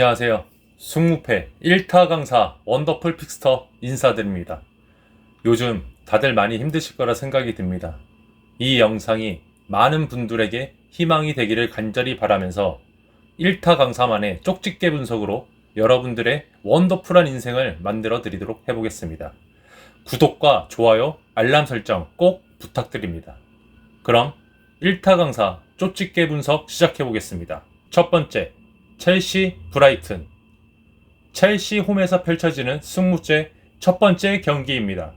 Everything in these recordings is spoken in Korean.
안녕하세요. 승무패 1타 강사 원더풀 픽스터 인사드립니다. 요즘 다들 많이 힘드실 거라 생각이 듭니다. 이 영상이 많은 분들에게 희망이 되기를 간절히 바라면서 1타 강사만의 쪽집게 분석으로 여러분들의 원더풀한 인생을 만들어 드리도록 해보겠습니다. 구독과 좋아요, 알람 설정 꼭 부탁드립니다. 그럼 1타 강사 쪽집게 분석 시작해 보겠습니다. 첫 번째, 첼시 브라이튼. 첼시 홈에서 펼쳐지는 승무제 첫 번째 경기입니다.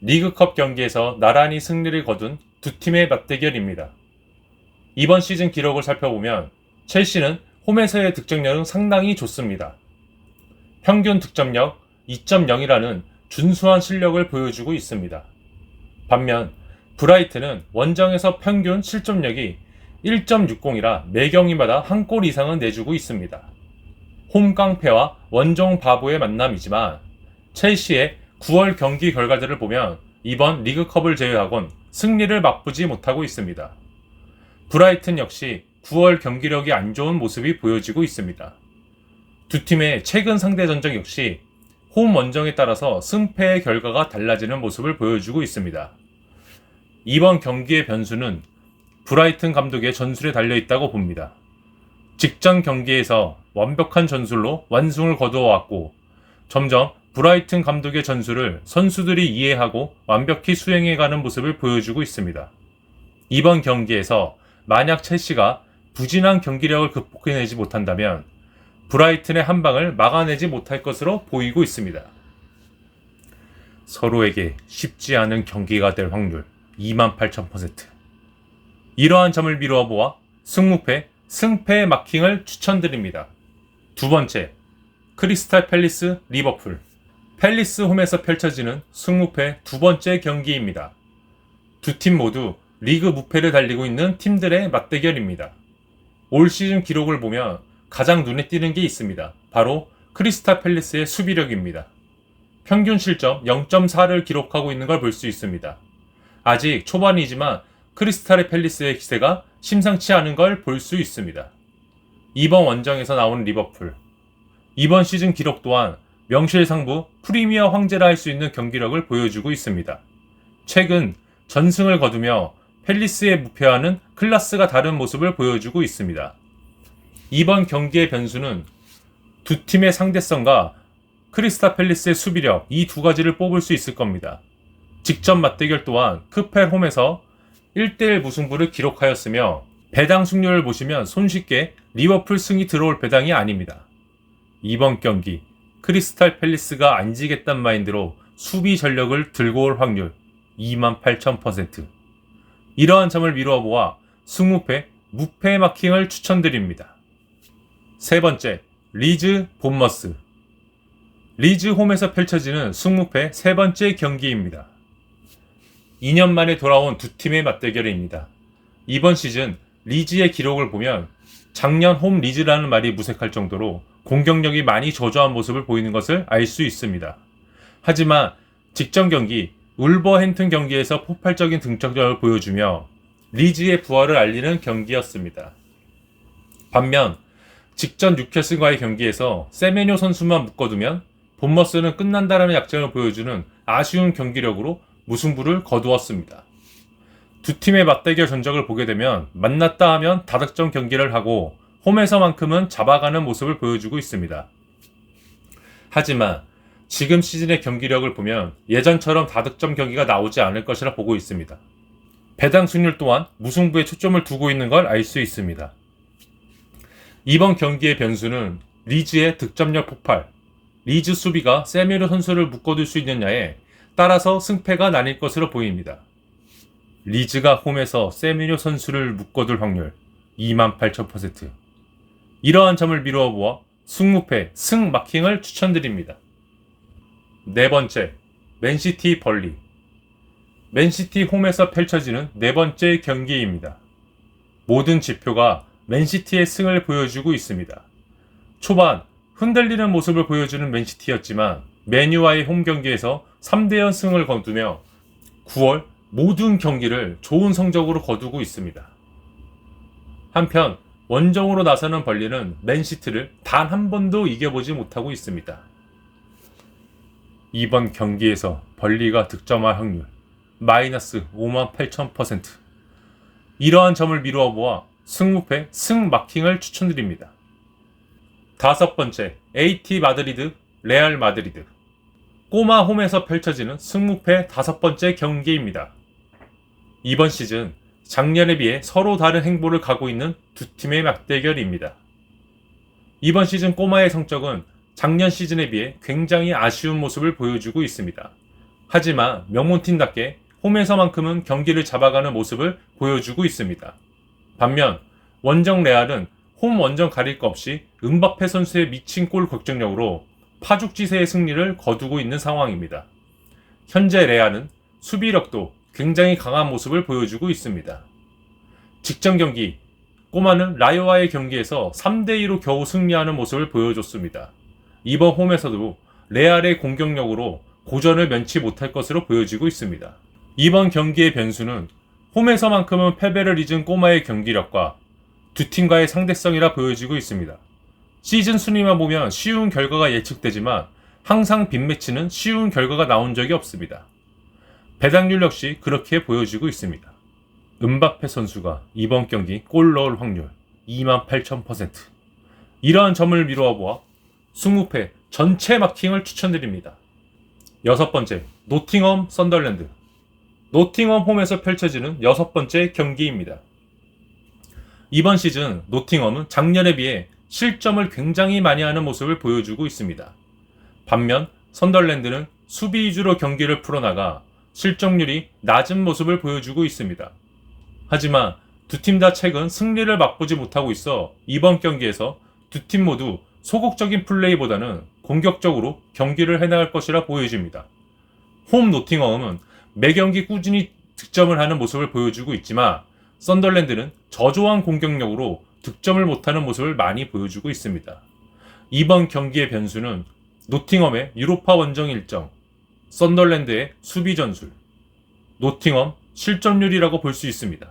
리그컵 경기에서 나란히 승리를 거둔 두 팀의 맞대결입니다. 이번 시즌 기록을 살펴보면 첼시는 홈에서의 득점력은 상당히 좋습니다. 평균 득점력 2.0이라는 준수한 실력을 보여주고 있습니다. 반면 브라이튼은 원정에서 평균 실점력이 1.60이라 매 경기마다 한 골 이상은 내주고 있습니다. 홈 깡패와 원정 바보의 만남이지만 첼시의 9월 경기 결과들을 보면 이번 리그컵을 제외하곤 승리를 맛보지 못하고 있습니다. 브라이튼 역시 9월 경기력이 안 좋은 모습이 보여지고 있습니다. 두 팀의 최근 상대 전적 역시 홈 원정에 따라서 승패의 결과가 달라지는 모습을 보여주고 있습니다. 이번 경기의 변수는 브라이튼 감독의 전술에 달려있다고 봅니다. 직전 경기에서 완벽한 전술로 완승을 거두어왔고 점점 브라이튼 감독의 전술을 선수들이 이해하고 완벽히 수행해가는 모습을 보여주고 있습니다. 이번 경기에서 만약 첼시가 부진한 경기력을 극복해내지 못한다면 브라이튼의 한 방을 막아내지 못할 것으로 보이고 있습니다. 서로에게 쉽지 않은 경기가 될 확률 28,000%. 이러한 점을 미루어 보아 승무패, 승패 마킹을 추천드립니다. 두 번째, 크리스탈 팰리스 리버풀. 팰리스 홈에서 펼쳐지는 승무패 두 번째 경기입니다. 두 팀 모두 리그 무패를 달리고 있는 팀들의 맞대결입니다. 올 시즌 기록을 보면 가장 눈에 띄는 게 있습니다. 바로 크리스탈 팰리스의 수비력입니다. 평균 실점 0.4를 기록하고 있는 걸 볼 수 있습니다. 아직 초반이지만 크리스탈 팰리스의 기세가 심상치 않은 걸 볼 수 있습니다. 이번 원정에서 나온 리버풀. 이번 시즌 기록 또한 명실상부 프리미어 황제라 할 수 있는 경기력을 보여주고 있습니다. 최근 전승을 거두며 팰리스의 무패와는 클래스가 다른 모습을 보여주고 있습니다. 이번 경기의 변수는 두 팀의 상대성과 크리스탈 팰리스의 수비력 이 두 가지를 뽑을 수 있을 겁니다. 직전 맞대결 또한 크펠 홈에서 1대1 무승부를 기록하였으며 배당 승률을 보시면 손쉽게 리버풀 승이 들어올 배당이 아닙니다. 이번 경기 크리스탈 팰리스가 안 지겠단 마인드로 수비 전력을 들고 올 확률 28,000%. 이러한 점을 미루어 보아 승무패, 무패 마킹을 추천드립니다. 세 번째, 리즈 본머스. 리즈 홈에서 펼쳐지는 승무패 세 번째 경기입니다. 2년 만에 돌아온 두 팀의 맞대결입니다. 이번 시즌 리즈의 기록을 보면 작년 홈 리즈라는 말이 무색할 정도로 공격력이 많이 저조한 모습을 보이는 것을 알 수 있습니다. 하지만 직전 경기 울버햄튼 경기에서 폭발적인 등장력을 보여주며 리즈의 부활을 알리는 경기였습니다. 반면 직전 뉴캐슬과의 경기에서 세메뇨 선수만 묶어두면 본머스는 끝난다라는 약점을 보여주는 아쉬운 경기력으로 무승부를 거두었습니다. 두 팀의 맞대결 전적을 보게 되면 만났다 하면 다득점 경기를 하고 홈에서만큼은 잡아가는 모습을 보여주고 있습니다. 하지만 지금 시즌의 경기력을 보면 예전처럼 다득점 경기가 나오지 않을 것이라 보고 있습니다. 배당 승률 또한 무승부에 초점을 두고 있는 걸 알 수 있습니다. 이번 경기의 변수는 리즈의 득점력 폭발, 리즈 수비가 세메르 선수를 묶어둘 수 있느냐에 따라서 승패가 나뉠 것으로 보입니다. 리즈가 홈에서 세메르 선수를 묶어둘 확률 28,000%. 이러한 점을 미루어 보아 승무패, 승 마킹을 추천드립니다. 네 번째, 맨시티 벌리. 맨시티 홈에서 펼쳐지는 네 번째 경기입니다. 모든 지표가 맨시티의 승을 보여주고 있습니다. 초반 흔들리는 모습을 보여주는 맨시티였지만 맨유와의 홈 경기에서 3대0 승을 거두며 9월 모든 경기를 좋은 성적으로 거두고 있습니다. 한편 원정으로 나서는 벌리는 맨시티를 단 한 번도 이겨보지 못하고 있습니다. 이번 경기에서 벌리가 득점할 확률 마이너스 58,000%. 이러한 점을 미루어 보아 승무패 승마킹을 추천드립니다. 다섯 번째, AT 마드리드, 레알 마드리드. 꼬마 홈에서 펼쳐지는 승무패 다섯 번째 경기입니다. 이번 시즌 작년에 비해 서로 다른 행보를 가고 있는 두 팀의 맞대결입니다. 이번 시즌 꼬마의 성적은 작년 시즌에 비해 굉장히 아쉬운 모습을 보여주고 있습니다. 하지만 명문팀답게 홈에서만큼은 경기를 잡아가는 모습을 보여주고 있습니다. 반면 원정 레알은 홈 원정 가릴 것 없이 음바페 선수의 미친 골 결정력으로 파죽지세의 승리를 거두고 있는 상황입니다. 현재 레알은 수비력도 굉장히 강한 모습을 보여주고 있습니다. 직전 경기 꼬마는 라요와의 경기에서 3대2로 겨우 승리하는 모습을 보여줬습니다. 이번 홈에서도 레알의 공격력으로 고전을 면치 못할 것으로 보여지고 있습니다. 이번 경기의 변수는 홈에서만큼은 패배를 잊은 꼬마의 경기력과 두 팀과의 상대성이라 보여지고 있습니다. 시즌 순위만 보면 쉬운 결과가 예측되지만 항상 빅매치는 쉬운 결과가 나온 적이 없습니다. 배당률 역시 그렇게 보여지고 있습니다. 음바페 선수가 이번 경기 골 넣을 확률 28,000%. 이러한 점을 미루어 보아 승무패 전체 마킹을 추천드립니다. 여섯 번째, 노팅엄 썬덜랜드. 노팅엄 홈에서 펼쳐지는 여섯 번째 경기입니다. 이번 시즌 노팅엄은 작년에 비해 실점을 굉장히 많이 하는 모습을 보여주고 있습니다. 반면 썬덜랜드는 수비 위주로 경기를 풀어나가 실점률이 낮은 모습을 보여주고 있습니다. 하지만 두 팀 다 최근 승리를 맛보지 못하고 있어 이번 경기에서 두 팀 모두 소극적인 플레이보다는 공격적으로 경기를 해나갈 것이라 보여집니다. 홈 노팅엄은 매경기 꾸준히 득점을 하는 모습을 보여주고 있지만 썬덜랜드는 저조한 공격력으로 득점을 못하는 모습을 많이 보여주고 있습니다. 이번 경기의 변수는 노팅엄의 유로파 원정 일정, 썬덜랜드의 수비 전술, 노팅엄 실점률이라고 볼 수 있습니다.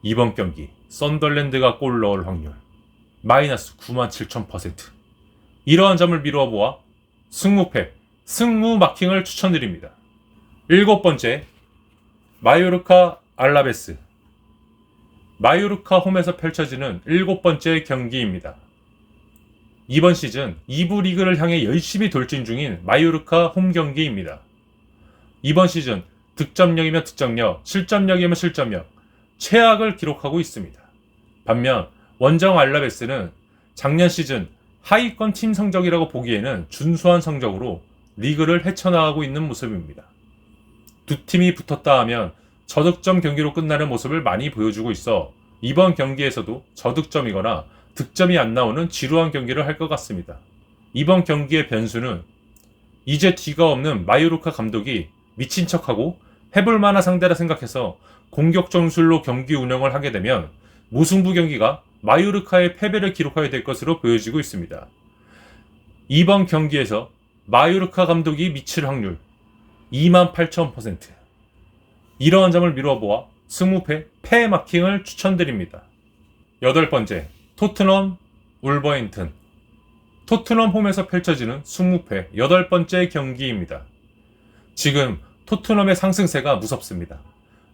이번 경기 썬덜랜드가 골 넣을 확률 마이너스 97,000%. 이러한 점을 미루어 보아 승무패, 승무 마킹을 추천드립니다. 일곱 번째, 마요르카 알라베스. 마요르카 홈에서 펼쳐지는 일곱 번째 경기입니다. 이번 시즌 2부 리그를 향해 열심히 돌진 중인 마요르카 홈 경기입니다. 이번 시즌 득점력이면 득점력, 실점력이면 실점력, 최악을 기록하고 있습니다. 반면 원정 알라베스는 작년 시즌 하위권 팀 성적이라고 보기에는 준수한 성적으로 리그를 헤쳐나가고 있는 모습입니다. 두 팀이 붙었다 하면 저득점 경기로 끝나는 모습을 많이 보여주고 있어 이번 경기에서도 저득점이거나 득점이 안 나오는 지루한 경기를 할 것 같습니다. 이번 경기의 변수는 이제 뒤가 없는 마요르카 감독이 미친 척하고 해볼 만한 상대라 생각해서 공격 전술로 경기 운영을 하게 되면 무승부 경기가 마요르카의 패배를 기록하게 될 것으로 보여지고 있습니다. 이번 경기에서 마요르카 감독이 미칠 확률 28,000%. 이러한 점을 미루어 보아 승무패 패 마킹을 추천드립니다. 여덟 번째, 토트넘 울버햄튼. 토트넘 홈에서 펼쳐지는 승무패 여덟 번째 경기입니다. 지금 토트넘의 상승세가 무섭습니다.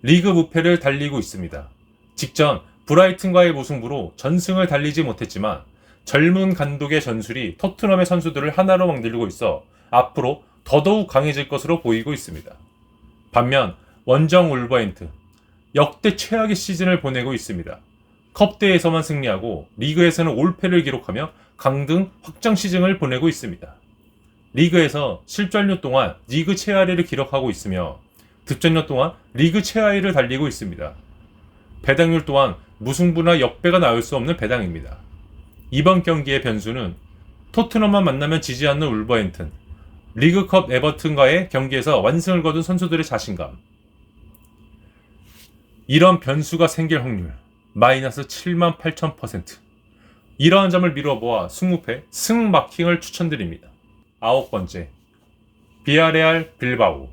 리그 무패를 달리고 있습니다. 직전 브라이튼과의 무승부로 전승을 달리지 못했지만 젊은 감독의 전술이 토트넘의 선수들을 하나로 만들고 있어 앞으로 더더욱 강해질 것으로 보이고 있습니다. 반면 원정 울버햄튼 역대 최악의 시즌을 보내고 있습니다. 컵대회에서만 승리하고 리그에서는 올패를 기록하며 강등 확정 시즌을 보내고 있습니다. 리그에서 실점률 동안 리그 최하위를 기록하고 있으며 득점력 동안 리그 최하위를 달리고 있습니다. 배당률 또한 무승부나 역배가 나올 수 없는 배당입니다. 이번 경기의 변수는 토트넘만 만나면 지지 않는 울버햄튼, 리그컵 에버튼과의 경기에서 완승을 거둔 선수들의 자신감. 이런 변수가 생길 확률 마이너스 78,000%. 이러한 점을 미루어 보아 승무패 승마킹을 추천드립니다. 아홉 번째, 비아레알 빌바오.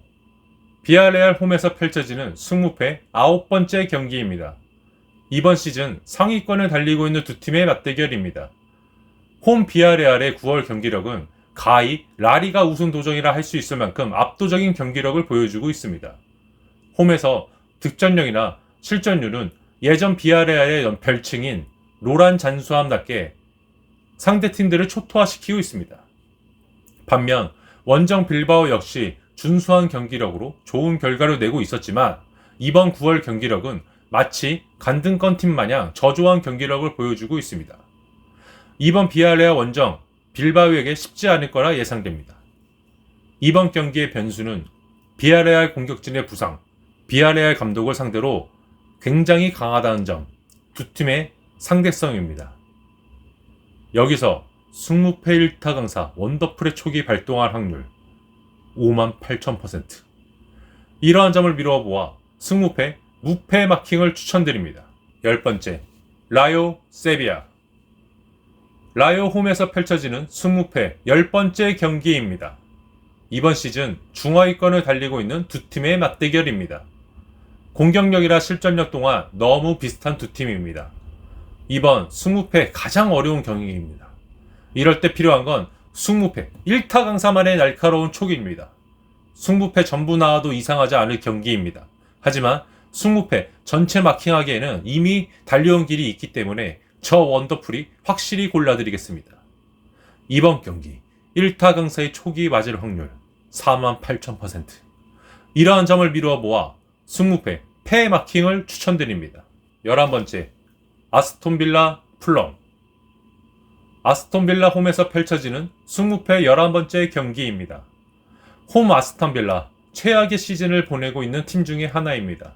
비아레알 홈에서 펼쳐지는 승무패 아홉 번째 경기입니다. 이번 시즌 상위권을 달리고 있는 두 팀의 맞대결입니다. 홈 비아레알의 9월 경기력은 가히 라리가 우승 도전이라 할 수 있을 만큼 압도적인 경기력을 보여주고 있습니다. 홈에서 득점력이나 실점률은 예전 비아레알의 별칭인 로란 잔수함답게 상대 팀들을 초토화시키고 있습니다. 반면 원정 빌바오 역시 준수한 경기력으로 좋은 결과를 내고 있었지만 이번 9월 경기력은 마치 간등권 팀 마냥 저조한 경기력을 보여주고 있습니다. 이번 비아레알 원정 빌바오에게 쉽지 않을 거라 예상됩니다. 이번 경기의 변수는 비아레알 공격진의 부상, 비아레알 감독을 상대로 굉장히 강하다는 점, 두 팀의 상대성입니다. 여기서 승무패 1타 강사 원더풀의 촉이 발동할 확률 58,000%. 이러한 점을 미루어 보아 승무패, 무패 마킹을 추천드립니다. 10번째, 라요 세비야. 라요 홈에서 펼쳐지는 승무패 10번째 경기입니다. 이번 시즌 중하위권을 달리고 있는 두 팀의 맞대결입니다. 공격력이라 실전력 동안 너무 비슷한 두 팀입니다. 이번 승무패 가장 어려운 경기입니다. 이럴 때 필요한 건 승무패 1타 강사만의 날카로운 촉입니다. 승무패 전부 나와도 이상하지 않을 경기입니다. 하지만 승무패 전체 마킹하기에는 이미 달려온 길이 있기 때문에 저 원더풀이 확실히 골라드리겠습니다. 이번 경기 1타 강사의 촉이 맞을 확률 48,000%. 이러한 점을 미루어 보아 승무패 패 마킹을 추천드립니다. 11번째, 아스톤빌라 풀럼. 아스톤빌라 홈에서 펼쳐지는 승무패 11번째 경기입니다. 홈 아스톤빌라 최악의 시즌을 보내고 있는 팀 중에 하나입니다.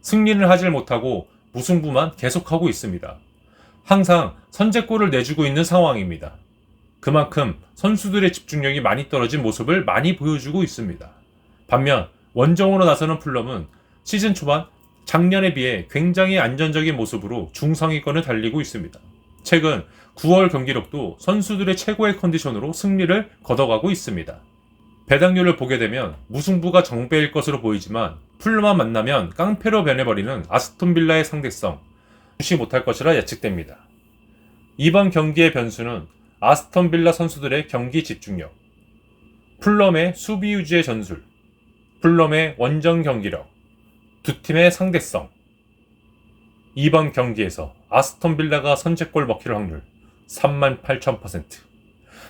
승리를 하질 못하고 무승부만 계속하고 있습니다. 항상 선제골을 내주고 있는 상황입니다. 그만큼 선수들의 집중력이 많이 떨어진 모습을 많이 보여주고 있습니다. 반면 원정으로 나서는 풀럼은 시즌 초반 작년에 비해 굉장히 안정적인 모습으로 중상위권을 달리고 있습니다. 최근 9월 경기력도 선수들의 최고의 컨디션으로 승리를 거둬가고 있습니다. 배당률을 보게 되면 무승부가 정배일 것으로 보이지만 풀럼만 만나면 깡패로 변해버리는 아스톤빌라의 상대성 무시 못할 것이라 예측됩니다. 이번 경기의 변수는 아스톤빌라 선수들의 경기 집중력, 풀럼의 수비 유지의 전술, 풀럼의 원정 경기력, 두 팀의 상대성. 이번 경기에서 아스톤빌라가 선제골 먹힐 확률 38,000%.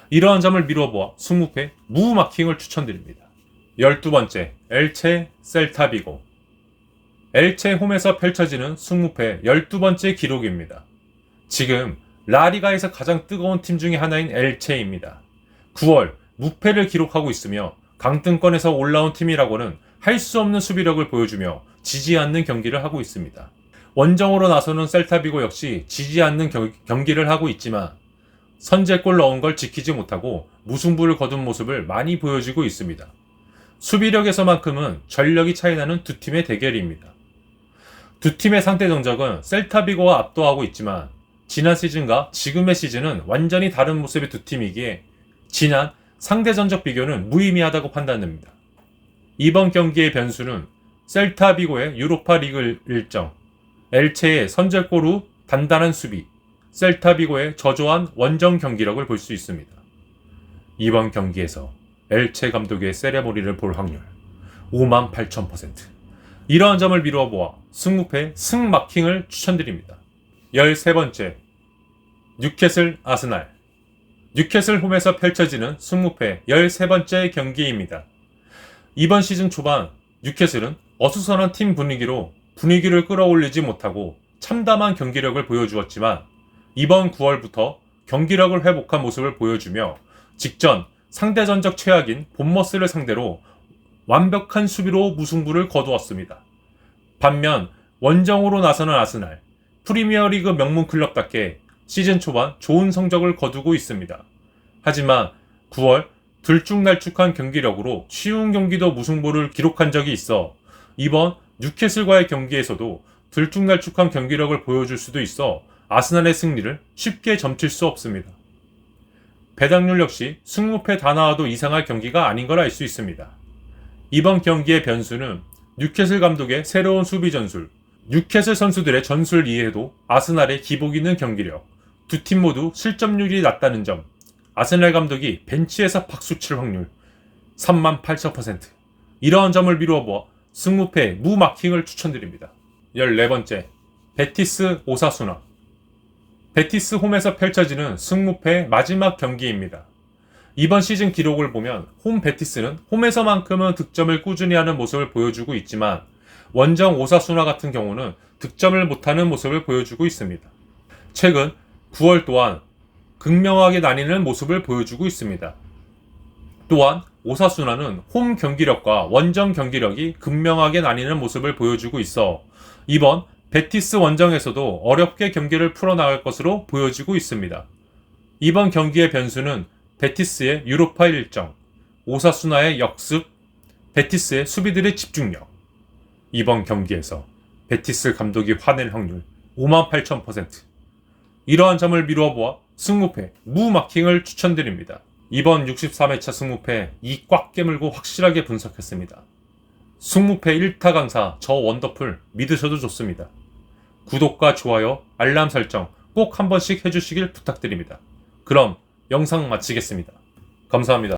이러한 점을 미루어보아 승무패 무 마킹을 추천드립니다. 12번째, 엘체 셀타비고. 엘체 홈에서 펼쳐지는 승무패 12번째 기록입니다. 지금 라리가에서 가장 뜨거운 팀 중에 하나인 엘체입니다. 9월 무패를 기록하고 있으며 강등권에서 올라온 팀이라고는 할 수 없는 수비력을 보여주며 지지 않는 경기를 하고 있습니다. 원정으로 나서는 셀타비고 역시 지지 않는 경기를 하고 있지만 선제골 넣은 걸 지키지 못하고 무승부를 거둔 모습을 많이 보여주고 있습니다. 수비력에서만큼은 전력이 차이나는 두 팀의 대결입니다. 두 팀의 상대 정적은 셀타비고와 압도하고 있지만 지난 시즌과 지금의 시즌은 완전히 다른 모습의 두 팀이기에 지난 상대 전적 비교는 무의미하다고 판단됩니다. 이번 경기의 변수는 셀타비고의 유로파 리그 일정, 엘체의 선제골 후 단단한 수비, 셀타비고의 저조한 원정 경기력을 볼 수 있습니다. 이번 경기에서 엘체 감독의 세레모니를 볼 확률 58,000%. 이러한 점을 미루어 보아 승무패 승마킹을 추천드립니다. 13번째, 뉴캐슬 아스날. 뉴캐슬 홈에서 펼쳐지는 승무패 13번째 경기입니다. 이번 시즌 초반 뉴캐슬은 어수선한 팀 분위기를 끌어올리지 못하고 참담한 경기력을 보여주었지만 이번 9월부터 경기력을 회복한 모습을 보여주며 직전 상대 전적 최악인 본머스를 상대로 완벽한 수비로 무승부를 거두었습니다. 반면 원정으로 나서는 아스날, 프리미어리그 명문 클럽답게 시즌 초반 좋은 성적을 거두고 있습니다. 하지만 9월 들쭉날쭉한 경기력으로 쉬운 경기도 무승부를 기록한 적이 있어 이번 뉴캐슬과의 경기에서도 들쭉날쭉한 경기력을 보여줄 수도 있어 아스날의 승리를 쉽게 점칠 수 없습니다. 배당률 역시 승무패 다 나와도 이상할 경기가 아닌 걸 알 수 있습니다. 이번 경기의 변수는 뉴캐슬 감독의 새로운 수비 전술, 뉴캐슬 선수들의 전술 이해도 아스날의 기복 있는 경기력, 두 팀 모두 실점률이 낮다는 점, 아스날 감독이 벤치에서 박수 칠 확률 38,000%. 이러한 점을 미루어 보아 승무패 무마킹을 추천드립니다. 14번째, 베티스 오사수나. 베티스 홈에서 펼쳐지는 승무패 마지막 경기입니다. 이번 시즌 기록을 보면 홈 베티스는 홈에서만큼은 득점을 꾸준히 하는 모습을 보여주고 있지만 원정 오사수나 같은 경우는 득점을 못하는 모습을 보여주고 있습니다. 최근 9월 또한 극명하게 나뉘는 모습을 보여주고 있습니다. 또한 오사수나는 홈 경기력과 원정 경기력이 극명하게 나뉘는 모습을 보여주고 있어 이번 베티스 원정에서도 어렵게 경기를 풀어나갈 것으로 보여지고 있습니다. 이번 경기의 변수는 베티스의 유로파 일정, 오사수나의 역습, 베티스의 수비들의 집중력. 이번 경기에서 베티스 감독이 화낼 확률 58,000%. 이러한 점을 미루어 보아 승무패 무마킹을 추천드립니다. 이번 63회차 승무패 이 꽉 깨물고 확실하게 분석했습니다. 승무패 1타 강사 저 원더풀 믿으셔도 좋습니다. 구독과 좋아요, 알람 설정 꼭 한 번씩 해주시길 부탁드립니다. 그럼 영상 마치겠습니다. 감사합니다.